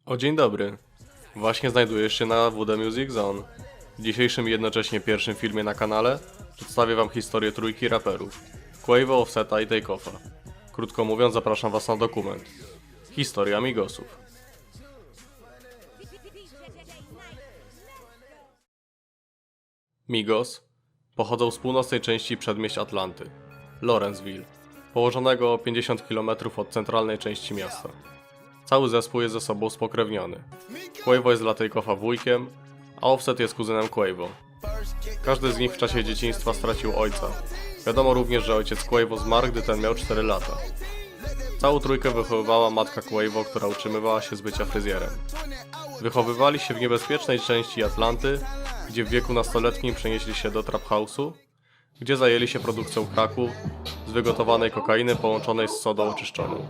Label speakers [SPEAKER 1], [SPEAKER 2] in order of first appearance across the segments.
[SPEAKER 1] O, dzień dobry. Właśnie znajdujesz się na WD Music Zone. W dzisiejszym i jednocześnie pierwszym filmie na kanale przedstawię wam historię trójki raperów Quavo, Offseta i Takeoffa. Krótko mówiąc, zapraszam was na dokument. Historia Migosów. Migos pochodzą z północnej części przedmieść Atlanty, Lawrenceville, położonego o 50 km od centralnej części miasta. Cały zespół jest ze sobą spokrewniony. Quavo jest dla Takeoffa wujkiem, a Offset jest kuzynem Quavo. Każdy z nich w czasie dzieciństwa stracił ojca. Wiadomo również, że ojciec Quavo zmarł, gdy ten miał 4 lata. Całą trójkę wychowywała matka Quavo, która utrzymywała się z bycia fryzjerem. Wychowywali się w niebezpiecznej części Atlanty, gdzie w wieku nastoletnim przenieśli się do Trap House'u, gdzie zajęli się produkcją craku z wygotowanej kokainy połączonej z sodą oczyszczoną.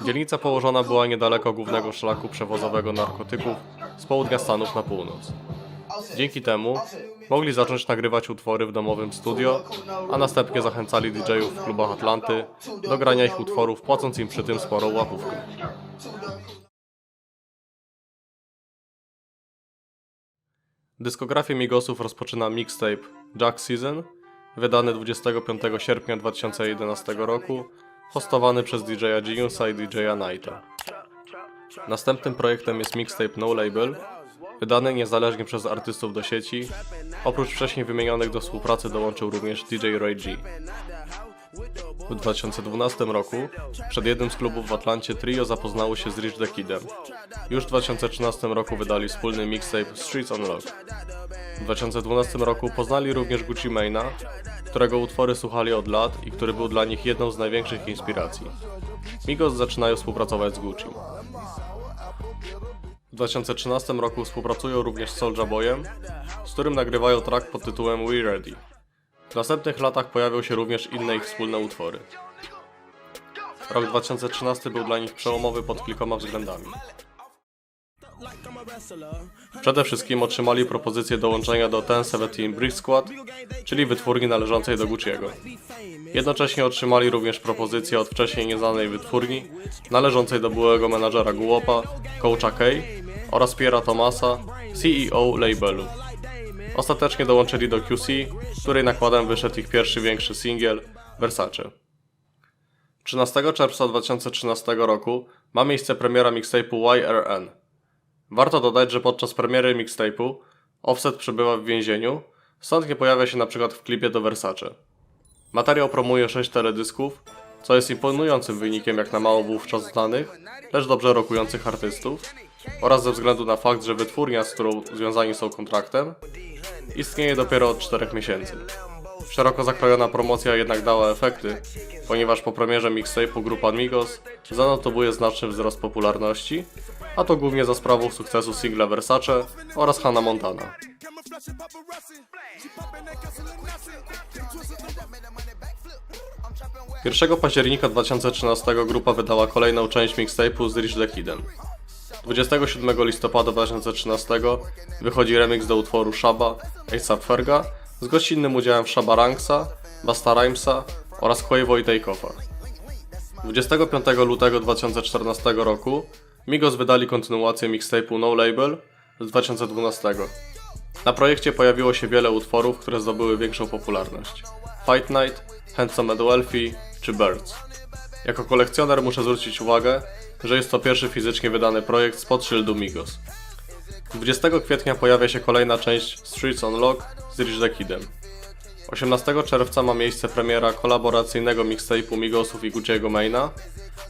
[SPEAKER 1] Dzielnica położona była niedaleko głównego szlaku przewozowego narkotyków z południa Stanów na północ. Dzięki temu mogli zacząć nagrywać utwory w domowym studio, a następnie zachęcali DJ-ów w klubach Atlanty do grania ich utworów, płacąc im przy tym sporą łapówkę. Dyskografię Migosów rozpoczyna mixtape Jack Season, wydany 25 sierpnia 2011 roku, hostowany przez DJ-a Geniusa i DJ-a Nighta. Następnym projektem jest mixtape No Label, wydany niezależnie przez artystów do sieci. Oprócz wcześniej wymienionych do współpracy dołączył również DJ Ray G. W 2012 roku przed jednym z klubów w Atlancie trio zapoznało się z Rich the Kidem. Już w 2013 roku wydali wspólny mixtape Streets on Lock. W 2012 roku poznali również Gucci Mane'a, którego utwory słuchali od lat i który był dla nich jedną z największych inspiracji. Migos zaczynają współpracować z Gucci. W 2013 roku współpracują również z Soulja Boyem, z którym nagrywają track pod tytułem We Ready. W następnych latach pojawią się również inne ich wspólne utwory. Rok 2013 był dla nich przełomowy pod kilkoma względami. Przede wszystkim otrzymali propozycję dołączenia do 1017 Brick Squad, czyli wytwórni należącej do Gucciego. Jednocześnie otrzymali również propozycję od wcześniej nieznanej wytwórni, należącej do byłego menadżera Gułopa, Coacha K oraz Pierre'a Thomasa, CEO labelu. Ostatecznie dołączyli do QC, której nakładem wyszedł ich pierwszy większy singiel, Versace. 13 czerwca 2013 roku ma miejsce premiera mixtape'u YRN. Warto dodać, że podczas premiery mixtape'u Offset przebywa w więzieniu, stąd nie pojawia się np. w klipie do Versace. Materiał promuje 6 teledysków, co jest imponującym wynikiem jak na mało wówczas znanych, lecz dobrze rokujących artystów, oraz ze względu na fakt, że wytwórnia, z którą związani są kontraktem, istnieje dopiero od 4 miesięcy. Szeroko zakrojona promocja jednak dała efekty, ponieważ po premierze mixtape'u grupa Migos zanotowuje znaczny wzrost popularności, a to głównie za sprawą sukcesu singla Versace oraz Hannah Montana. 1 października 2013 grupa wydała kolejną część mixtape'u z Rich the Kidem. 27 listopada 2013 wychodzi remix do utworu Shabba A$AP Ferga z gościnnym udziałem Shabba Ranksa, Busta Rhymesa oraz Quavo i Takeoffa. 25 lutego 2014 roku Migos wydali kontynuację mixtape'u No Label z 2012. Na projekcie pojawiło się wiele utworów, które zdobyły większą popularność: Fight Night, Handsome and Wealthy czy Birds. Jako kolekcjoner muszę zwrócić uwagę, że jest to pierwszy fizycznie wydany projekt spod szyldu Migos. 20 kwietnia pojawia się kolejna część Streets on Lock z Rich the Kidem. 18 czerwca ma miejsce premiera kolaboracyjnego mixtape'u Migosów i Gucciego Mane'a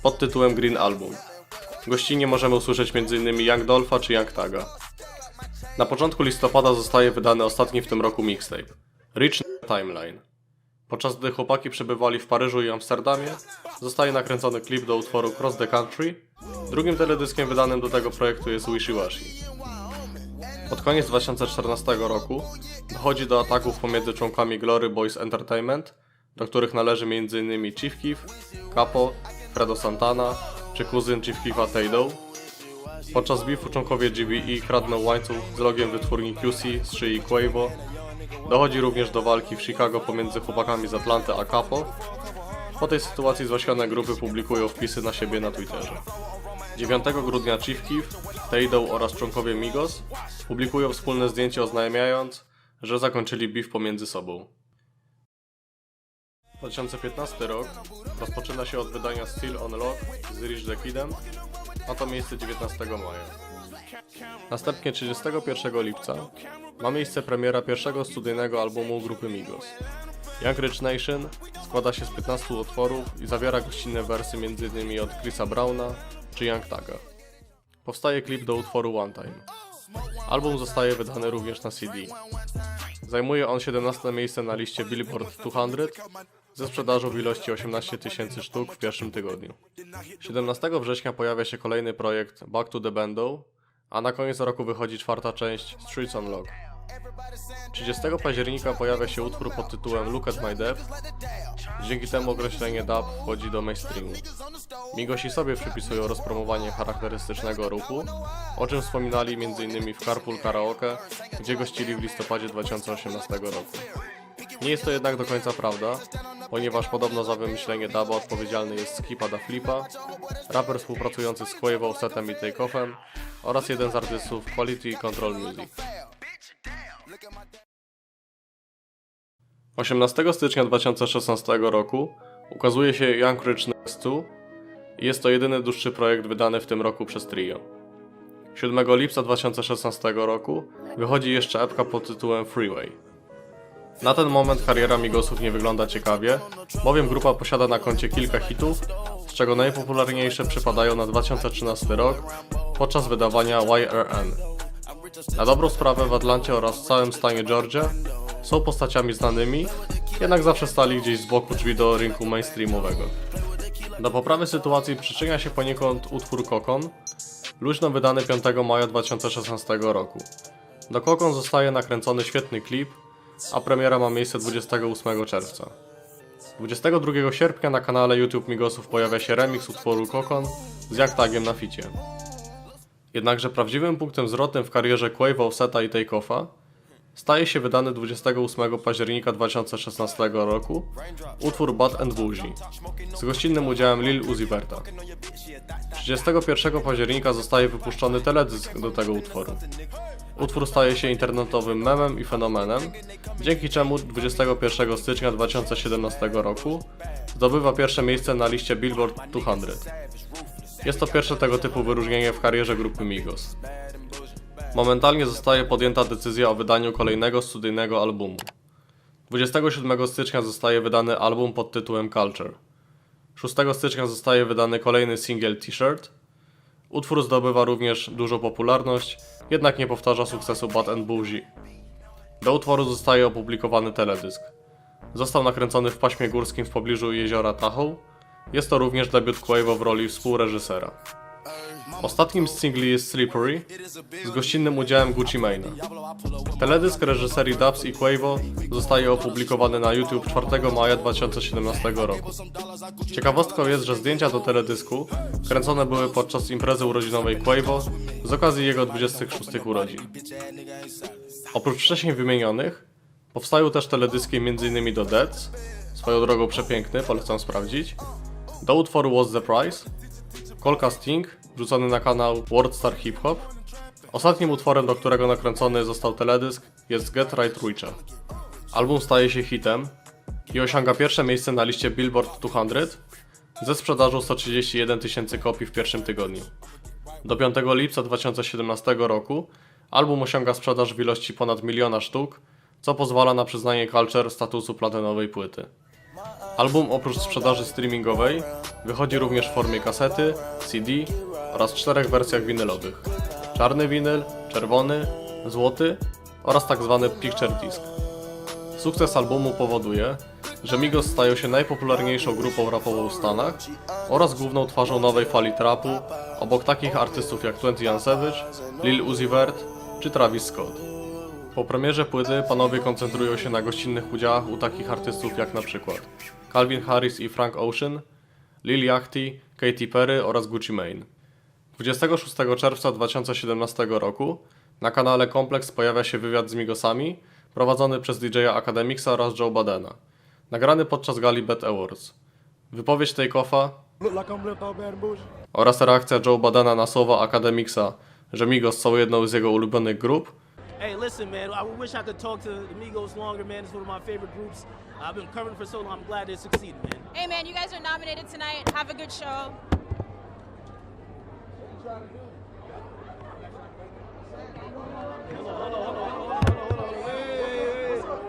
[SPEAKER 1] pod tytułem Green Album. Gościnnie możemy usłyszeć m.in. Young Dolpha czy Young Thaga. Na początku listopada zostaje wydany ostatni w tym roku mixtape Rich Timeline. Podczas gdy chłopaki przebywali w Paryżu i Amsterdamie, zostaje nakręcony klip do utworu Cross the Country. Drugim teledyskiem wydanym do tego projektu jest Wishy Washy. Pod koniec 2014 roku dochodzi do ataków pomiędzy członkami Glory Boys Entertainment, do których należy m.in. Chief Keef, Capo, Fredo Santana czy kuzyn Chief Keefa Taydo. Podczas beefu członkowie GBE kradną łańcuch z logiem wytwórni QC z szyi Quavo. Dochodzi również do walki w Chicago pomiędzy chłopakami z Atlanty a Capo. Po tej sytuacji zwaśnione grupy publikują wpisy na siebie na Twitterze. 9 grudnia Chief Keef, Tay-Dough oraz członkowie Migos publikują wspólne zdjęcie oznajmiając, że zakończyli beef pomiędzy sobą. 2015 rok rozpoczyna się od wydania Still on Lock z Rich the Kidem, ma to miejsce 19 maja. Następnie 31 lipca ma miejsce premiera pierwszego studyjnego albumu grupy Migos. Young Rich Nation składa się z 15 utworów i zawiera gościnne wersy m.in. od Chrisa Browna czy Young Thug'a. Powstaje klip do utworu One Time. Album zostaje wydany również na CD. Zajmuje on 17 miejsce na liście Billboard 200 ze sprzedażą w ilości 18 000 sztuk w pierwszym tygodniu. 17 września pojawia się kolejny projekt Back to the Bando, a na koniec roku wychodzi czwarta część Streets on Lock. 30 października pojawia się utwór pod tytułem Look at My Depth. Dzięki temu określenie dub wchodzi do mainstreamu. Migosi sobie przypisują rozpromowanie charakterystycznego ruchu, o czym wspominali m.in. w Carpool Karaoke, gdzie gościli w listopadzie 2018 roku. Nie jest to jednak do końca prawda, ponieważ podobno za wymyślenie duba odpowiedzialny jest Skippa da Flipa, raper współpracujący z Quavo, Setem i Takeoffem oraz jeden z artystów Quality Control Music. 18 stycznia 2016 roku ukazuje się Young Rich Next 2 i jest to jedyny dłuższy projekt wydany w tym roku przez trio. 7 lipca 2016 roku wychodzi jeszcze epka pod tytułem Freeway. Na ten moment kariera Migosów nie wygląda ciekawie, bowiem grupa posiada na koncie kilka hitów, z czego najpopularniejsze przypadają na 2013 rok podczas wydawania YRN. Na dobrą sprawę w Atlancie oraz w całym stanie Georgia są postaciami znanymi, jednak zawsze stali gdzieś z boku drzwi do rynku mainstreamowego. Do poprawy sytuacji przyczynia się poniekąd utwór Kokon, luźno wydany 5 maja 2016 roku. Do Kokon zostaje nakręcony świetny klip, a premiera ma miejsce 28 czerwca. 22 sierpnia na kanale YouTube Migosów pojawia się remix utworu Kokon z Young Thugiem na ficie. Jednakże prawdziwym punktem zwrotnym w karierze Quavo, Seta i Takeoffa staje się wydany 28 października 2016 roku utwór Bad and Bougie z gościnnym udziałem Lil Uzi Verta. 31 października zostaje wypuszczony teledysk do tego utworu. Utwór staje się internetowym memem i fenomenem, dzięki czemu 21 stycznia 2017 roku zdobywa pierwsze miejsce na liście Billboard 200. Jest to pierwsze tego typu wyróżnienie w karierze grupy Migos. Momentalnie zostaje podjęta decyzja o wydaniu kolejnego studyjnego albumu. 27 stycznia zostaje wydany album pod tytułem Culture. 6 stycznia zostaje wydany kolejny singiel T-shirt. Utwór zdobywa również dużą popularność, jednak nie powtarza sukcesu Bad and Bougie. Do utworu zostaje opublikowany teledysk. Został nakręcony w paśmie górskim w pobliżu jeziora Tahoe. Jest to również debiut Quavo w roli współreżysera. Ostatnim z singli jest Slippery z gościnnym udziałem Gucci Mane'a. Teledysk reżyserii Dubs i Quavo zostaje opublikowany na YouTube 4 maja 2017 roku. Ciekawostką jest, że zdjęcia do teledysku kręcone były podczas imprezy urodzinowej Quavo z okazji jego 26 urodzin. Oprócz wcześniej wymienionych, powstają też teledyski m.in. do Deads, swoją drogą przepiękny, polecam sprawdzić, do utworu What's the Price, Kolka Sting, wrzucony na kanał Worldstar Hip Hop. Ostatnim utworem, do którego nakręcony został teledysk, jest Get Right Ruicha. Album staje się hitem i osiąga pierwsze miejsce na liście Billboard 200 ze sprzedażą 131 000 kopii w pierwszym tygodniu. Do 5 lipca 2017 roku album osiąga sprzedaż w ilości ponad 1 000 000 sztuk, co pozwala na przyznanie Culture statusu platynowej płyty. Album oprócz sprzedaży streamingowej wychodzi również w formie kasety, CD oraz 4 wersjach winylowych: czarny winyl, czerwony, złoty oraz tzw. picture disc. Sukces albumu powoduje, że Migos stają się najpopularniejszą grupą rapową w Stanach oraz główną twarzą nowej fali trapu, obok takich artystów jak 21 Savage, Lil Uzi Vert czy Travis Scott. Po premierze płyty panowie koncentrują się na gościnnych udziałach u takich artystów jak np. Calvin Harris i Frank Ocean, Lil Yachty, Katy Perry oraz Gucci Mane. 26 czerwca 2017 roku na kanale Complex pojawia się wywiad z Migosami prowadzony przez DJ-a Akademiksa oraz Joe Badena, nagrany podczas gali BET Awards. Wypowiedź Takeoffa Oraz reakcja Joe Badena na słowa Akademiksa, że Migos są jedną z jego ulubionych grup.
[SPEAKER 2] Hey, listen, man. I wish I could talk to the Migos longer, man. It's one of my favorite groups. I've been covering for so long. I'm glad they succeeded, man.
[SPEAKER 3] Hey, man, you guys are nominated tonight. Have a good show.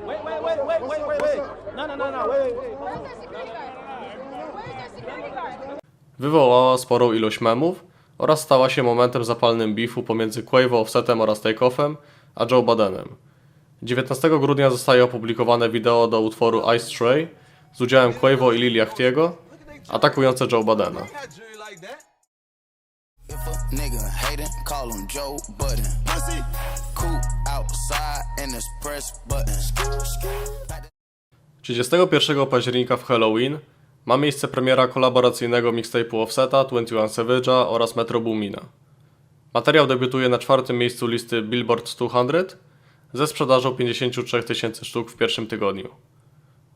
[SPEAKER 2] Wait. No, wait.
[SPEAKER 3] Where's their security guard? Where's their security guard?
[SPEAKER 1] Wywołała sporą ilość memów oraz stała się momentem zapalnym beefu pomiędzy Quavo, Offsetem oraz Takeoffem a Joe Badenem. 19 grudnia zostaje opublikowane wideo do utworu Ice Tray z udziałem Quavo i Lil Yachty'ego atakujące Joe Badena.
[SPEAKER 4] If a nigga hatin', call him Joe Budden. Pussy, cool outside and this press button.
[SPEAKER 1] 31 października w Halloween ma miejsce premiera kolaboracyjnego mixtape'u Offseta, 21 Savage'a oraz Metro Boomina. Materiał debiutuje na 4. miejscu listy Billboard 200 ze sprzedażą 53 tysięcy sztuk w pierwszym tygodniu.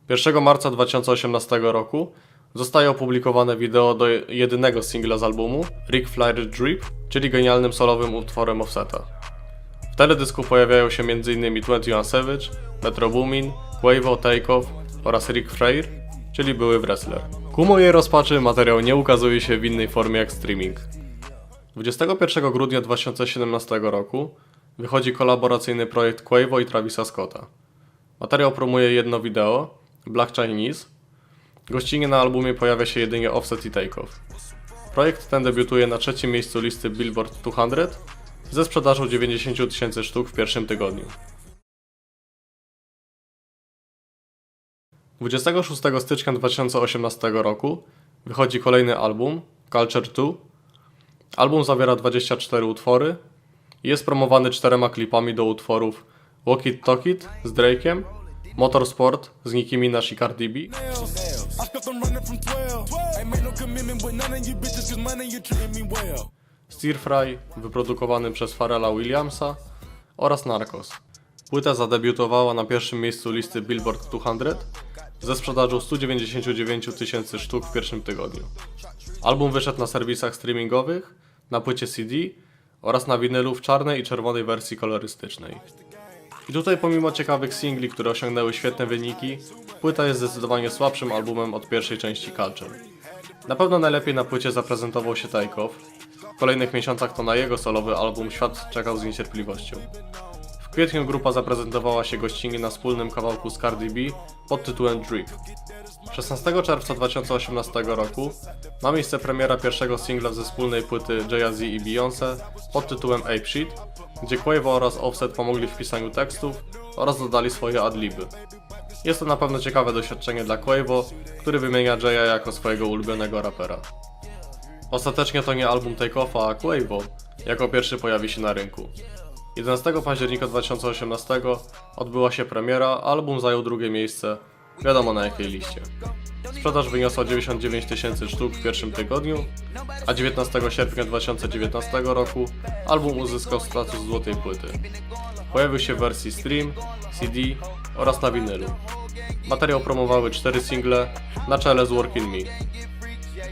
[SPEAKER 1] 1 marca 2018 roku zostaje opublikowane wideo do jedynego singla z albumu, Ric Flair Drip, czyli genialnym solowym utworem Offseta. W teledysku pojawiają się m.in. 21 Savage, Metro Boomin, Quavo, Takeoff oraz Ric Flair, czyli były wrestler. Ku mojej rozpaczy materiał nie ukazuje się w innej formie jak streaming. 21 grudnia 2017 roku wychodzi kolaboracyjny projekt Quavo i Travisa Scotta. Materiał promuje jedno wideo, Black Chinese. Gościnnie na albumie pojawia się jedynie Offset i Takeoff. Projekt ten debiutuje na 3. miejscu listy Billboard 200 ze sprzedażą 90 tysięcy sztuk w pierwszym tygodniu. 26 stycznia 2018 roku wychodzi kolejny album, Culture 2. Album zawiera 24 utwory i jest promowany 4 klipami do utworów Walk It Talk It z Drake'em, Motorsport z Nicki Minaj i Cardi B, Stir Fry wyprodukowany przez Pharrella Williamsa oraz Narcos. Płyta zadebiutowała na 1. miejscu listy Billboard 200 ze sprzedażą 199 tysięcy sztuk w pierwszym tygodniu. Album wyszedł na serwisach streamingowych, na płycie CD oraz na winylu w czarnej i czerwonej wersji kolorystycznej. I tutaj pomimo ciekawych singli, które osiągnęły świetne wyniki, płyta jest zdecydowanie słabszym albumem od pierwszej części Culture. Na pewno najlepiej na płycie zaprezentował się Takeoff. W kolejnych miesiącach to na jego solowy album świat czekał z niecierpliwością. W kwietniu grupa zaprezentowała się gościnnie na wspólnym kawałku z Cardi B pod tytułem Drip. 16 czerwca 2018 roku ma miejsce premiera pierwszego singla ze wspólnej płyty Jay-Z i Beyoncé pod tytułem Ape Shit, gdzie Quavo oraz Offset pomogli w pisaniu tekstów oraz dodali swoje adliby. Jest to na pewno ciekawe doświadczenie dla Quavo, który wymienia Jaya jako swojego ulubionego rapera. Ostatecznie to nie album Takeoffa, a Quavo jako pierwszy pojawi się na rynku. 11 października 2018 odbyła się premiera, a album zajął 2. miejsce, wiadomo na jakiej liście. Sprzedaż wyniosła 99 tysięcy sztuk w pierwszym tygodniu, a 19 sierpnia 2019 roku album uzyskał status złotej płyty. Pojawił się w wersji stream, CD oraz na winylu. Materiał promowały 4 single, na czele z Workin' Me.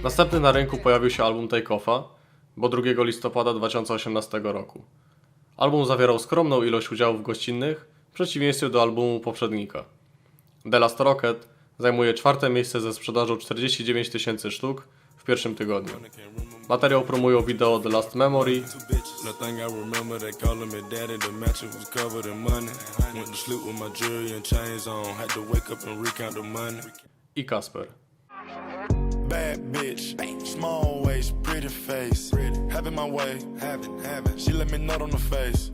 [SPEAKER 1] Następny na rynku pojawił się album Takeoffa, bo 2 listopada 2018 roku. Album zawierał skromną ilość udziałów gościnnych, w przeciwieństwie do albumu poprzednika. The Last Rocket zajmuje 4. miejsce ze sprzedażą 49 tysięcy sztuk w pierwszym tygodniu. Materiał promują wideo The Last Memory i Casper.
[SPEAKER 5] Bad bitch, small waist, pretty face. Having my way, she let me know on the face.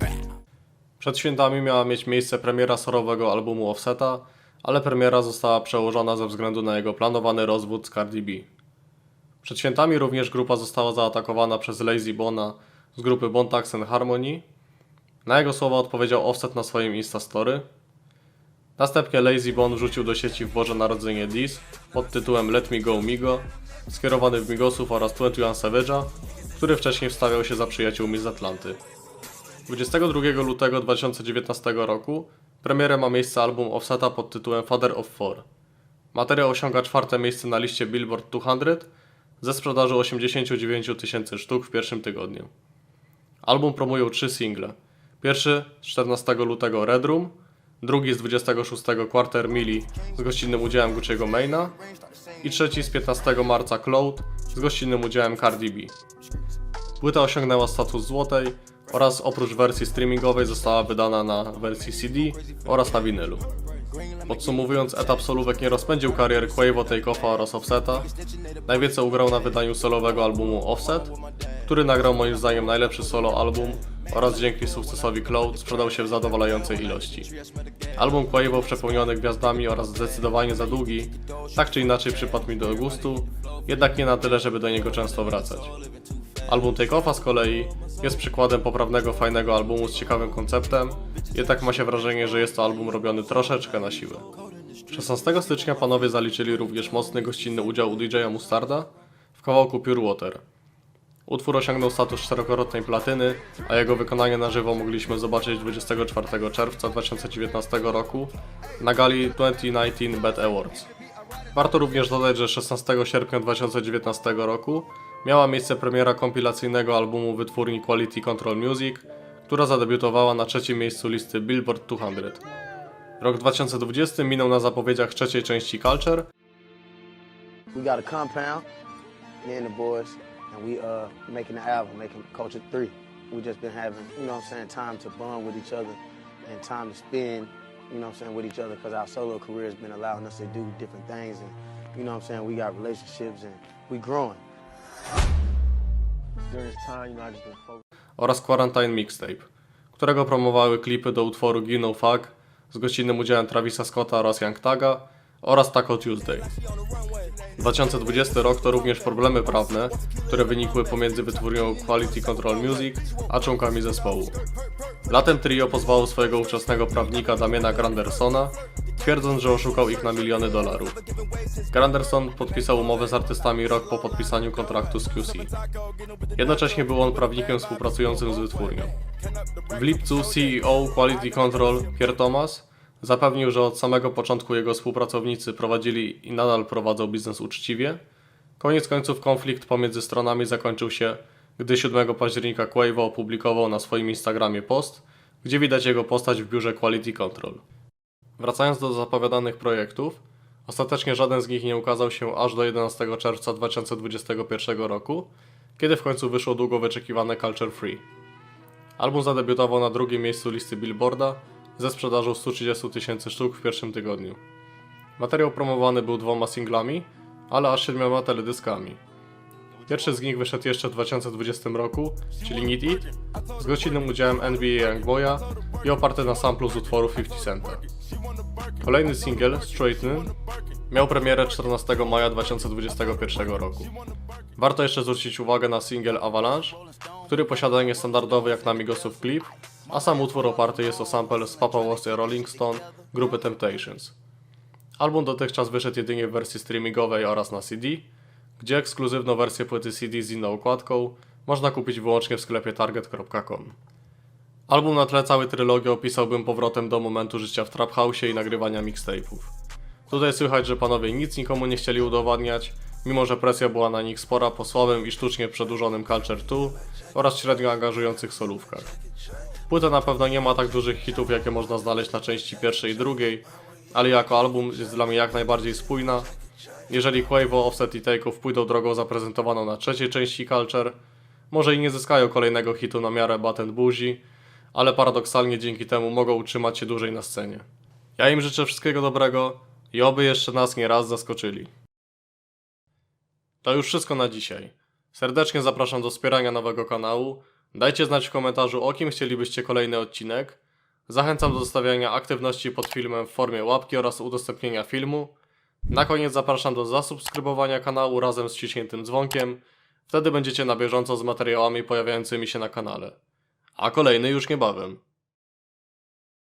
[SPEAKER 1] Przed świętami miała mieć miejsce premiera sorowego albumu Offseta, ale premiera została przełożona ze względu na jego planowany rozwód z Cardi B. Przed świętami również grupa została zaatakowana przez Layzie Bona z grupy Bone Thugs and Harmony. Na jego słowa odpowiedział Offset na swoim Instastory. Następnie Layzie Bone wrzucił do sieci w Boże Narodzenie diss pod tytułem Let Me Go Migo, skierowany w Migosów oraz 21 Savage'a, który wcześniej wstawiał się za przyjaciółmi z Atlanty. 22 lutego 2019 roku premierę ma miejsce album Offseta pod tytułem Father of Four. Materiał osiąga 4. miejsce na liście Billboard 200 ze sprzedaży 89 000 sztuk w pierwszym tygodniu. Album promują 3 single. Pierwszy z 14 lutego Red Room, drugi z 26 Quarter Milli z gościnnym udziałem Gucci'ego Mane'a i trzeci z 15 marca Cloud z gościnnym udziałem Cardi B. Płyta osiągnęła status złotej oraz oprócz wersji streamingowej została wydana na wersji CD oraz na winylu. Podsumowując, etap solówek nie rozpędził karier Quavo, Takeoffa oraz Offseta. Najwięcej ugrał na wydaniu solowego albumu Offset, który nagrał moim zdaniem najlepszy solo album oraz dzięki sukcesowi Cloud sprzedał się w zadowalającej ilości. Album Quavo przepełniony gwiazdami oraz zdecydowanie za długi, tak czy inaczej przypadł mi do gustu, jednak nie na tyle, żeby do niego często wracać. Album Takeoffa z kolei jest przykładem poprawnego, fajnego albumu z ciekawym konceptem, jednak ma się wrażenie, że jest to album robiony troszeczkę na siłę. 16 stycznia panowie zaliczyli również mocny gościnny udział u DJ-a Mustarda w kawałku Pure Water. Utwór osiągnął status 4-krotnej platyny, a jego wykonanie na żywo mogliśmy zobaczyć 24 czerwca 2019 roku na gali 2019 BET Awards. Warto również dodać, że 16 sierpnia 2019 roku miała miejsce premiera kompilacyjnego albumu wytwórni Quality Control Music, która zadebiutowała na trzecim miejscu listy Billboard 200. Rok 2020 minął na zapowiedziach trzeciej części Culture.
[SPEAKER 6] We got a compound, me and the boys, and we making the album, making Culture 3. We just been having, you know what I'm saying, time to bond with each other and time to spend, you know what I'm saying, with each other because our solo career has been allowing us to do different things and, you know what I'm saying, we got relationships and we growing. During this time, you know, I just been focused.
[SPEAKER 1] Oraz Quarantine Mixtape, którego promowały klipy do utworu Give No Fuck z gościnnym udziałem Travisa Scotta oraz Young Thuga oraz Taco Tuesday. 2020 rok to również problemy prawne, które wynikły pomiędzy wytwórnią Quality Control Music a członkami zespołu. Latem trio pozwało swojego ówczesnego prawnika Damiena Grandersona, twierdząc, że oszukał ich na miliony dolarów. Granderson podpisał umowę z artystami rok po podpisaniu kontraktu z QC. Jednocześnie był on prawnikiem współpracującym z wytwórnią. W lipcu CEO Quality Control Pierre Thomas zapewnił, że od samego początku jego współpracownicy prowadzili i nadal prowadzą biznes uczciwie. Koniec końców konflikt pomiędzy stronami zakończył się, gdy 7 października Quavo opublikował na swoim Instagramie post, gdzie widać jego postać w biurze Quality Control. Wracając do zapowiadanych projektów, ostatecznie żaden z nich nie ukazał się aż do 11 czerwca 2021 roku, kiedy w końcu wyszło długo wyczekiwane Culture Free. Album zadebiutował na drugim miejscu listy Billboarda ze sprzedażą 130 000 sztuk w pierwszym tygodniu. Materiał promowany był 2 singlami, ale aż 7 teledyskami. Pierwszy z nich wyszedł jeszcze w 2020 roku, czyli Need It, z gościnnym udziałem NBA Youngboya i oparty na samplu z utworu 50 Centa. Kolejny singiel, Straightening, miał premierę 14 maja 2021 roku. Warto jeszcze zwrócić uwagę na singiel Avalanche, który posiada niestandardowy jak na Migosów klip, a sam utwór oparty jest o sample z Papa Was a Rolling Stone grupy Temptations. Album dotychczas wyszedł jedynie w wersji streamingowej oraz na CD, gdzie ekskluzywną wersję płyty CD z inną okładką można kupić wyłącznie w sklepie target.com. Album na tle całej trylogii opisałbym powrotem do momentu życia w Trap House'ie i nagrywania mixtape'ów. Tutaj słychać, że panowie nic nikomu nie chcieli udowadniać, mimo że presja była na nich spora po słabym i sztucznie przedłużonym Culture 2 oraz średnio angażujących solówkach. Płyta na pewno nie ma tak dużych hitów, jakie można znaleźć na części pierwszej i drugiej, ale jako album jest dla mnie jak najbardziej spójna. Jeżeli Quavo, Offset i Takeoff pójdą drogą zaprezentowaną na trzeciej części Culture, może i nie zyskają kolejnego hitu na miarę Bat and Bougie, ale paradoksalnie dzięki temu mogą utrzymać się dłużej na scenie. Ja im życzę wszystkiego dobrego i oby jeszcze nas nie raz zaskoczyli. To już wszystko na dzisiaj. Serdecznie zapraszam do wspierania nowego kanału. Dajcie znać w komentarzu, o kim chcielibyście kolejny odcinek. Zachęcam do zostawiania aktywności pod filmem w formie łapki oraz udostępnienia filmu. Na koniec zapraszam do zasubskrybowania kanału razem z wciśniętym dzwonkiem. Wtedy będziecie na bieżąco z materiałami pojawiającymi się na kanale. A kolejny już niebawem.